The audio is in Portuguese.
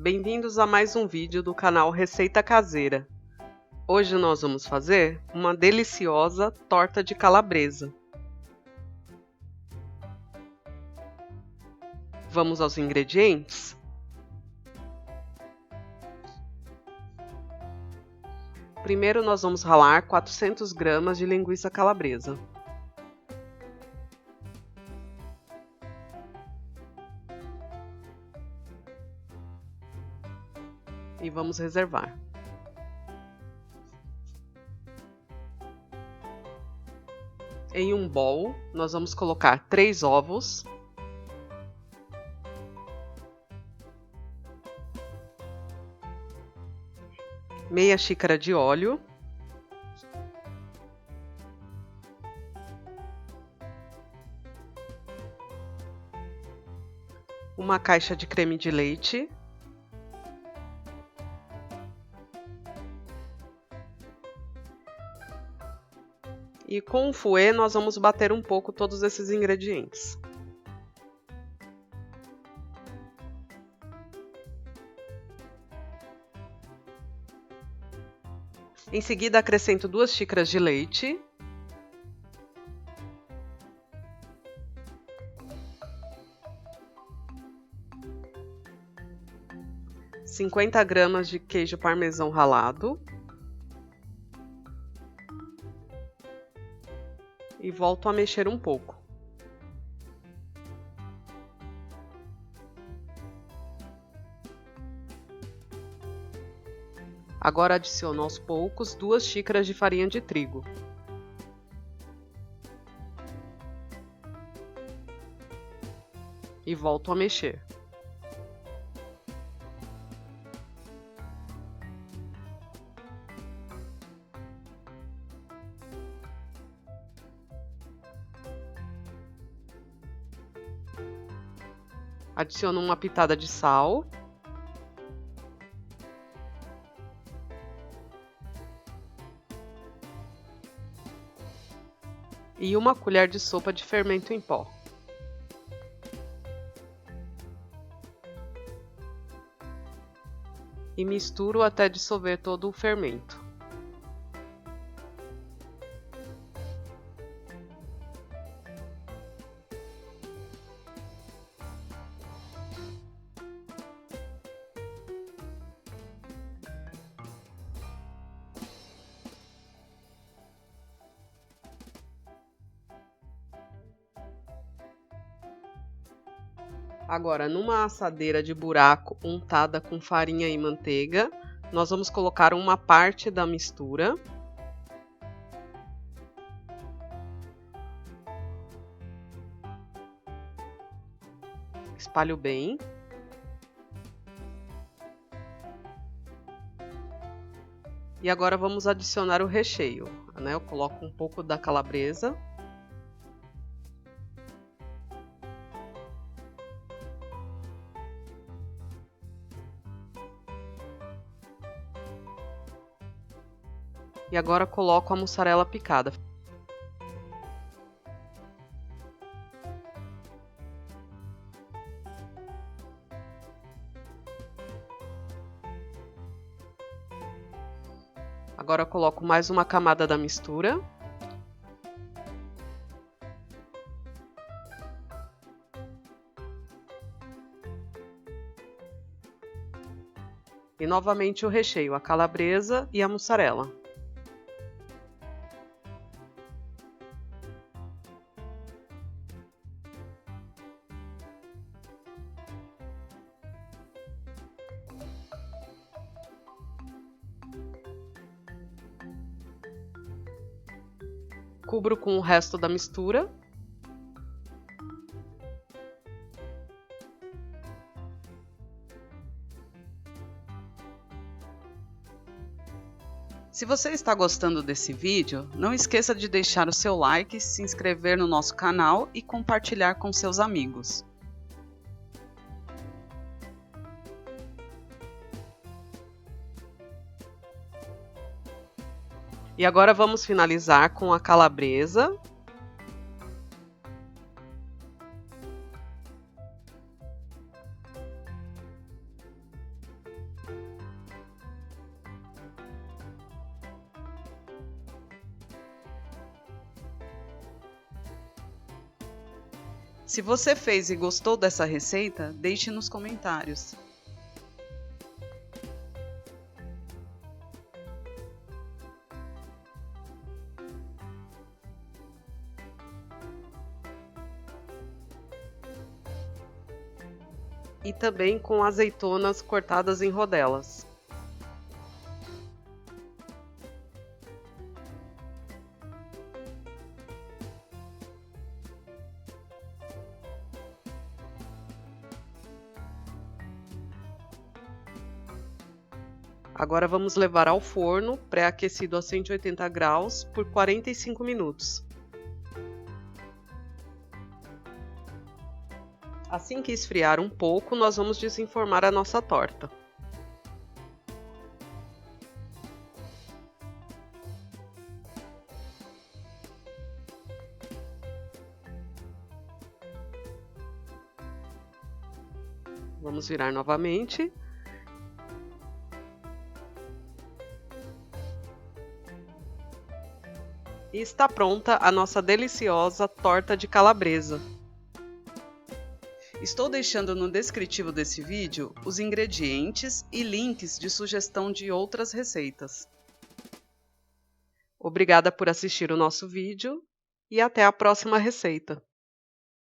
Bem-vindos a mais um vídeo do canal Receita Caseira. Hoje nós vamos fazer uma deliciosa torta de calabresa. Vamos aos ingredientes? Primeiro nós vamos ralar 400 gramas de linguiça calabresa. E vamos reservar. Em um bowl, nós vamos colocar 3 ovos, meia xícara de óleo, uma caixa de creme de leite, e com o fouet nós vamos bater um pouco todos esses ingredientes. Em seguida, acrescento 2 xícaras de leite, (50 gramas de queijo parmesão ralado) e volto a mexer um pouco. Agora adiciono aos poucos 2 xícaras de farinha de trigo. E volto a mexer. Adiciono uma pitada de sal. E uma colher de sopa de fermento em pó. E misturo até dissolver todo o fermento. Agora, numa assadeira de buraco untada com farinha e manteiga, nós vamos colocar uma parte da mistura. Espalho bem. E agora vamos adicionar o recheio, né? Eu coloco um pouco da calabresa. E agora coloco a mussarela picada. Agora coloco mais uma camada da mistura. E novamente o recheio, a calabresa e a mussarela. Cubro com o resto da mistura. Se você está gostando desse vídeo, não esqueça de deixar o seu like, se inscrever no nosso canal e compartilhar com seus amigos. E agora vamos finalizar com a calabresa. Se você fez e gostou dessa receita, deixe nos comentários. E também com azeitonas cortadas em rodelas. Agora vamos levar ao forno, pré-aquecido a 180 graus, por 45 minutos. Assim que esfriar um pouco, nós vamos desenformar a nossa torta. Vamos virar novamente. E está pronta a nossa deliciosa torta de calabresa. Estou deixando no descritivo desse vídeo os ingredientes e links de sugestão de outras receitas. Obrigada por assistir o nosso vídeo e até a próxima receita!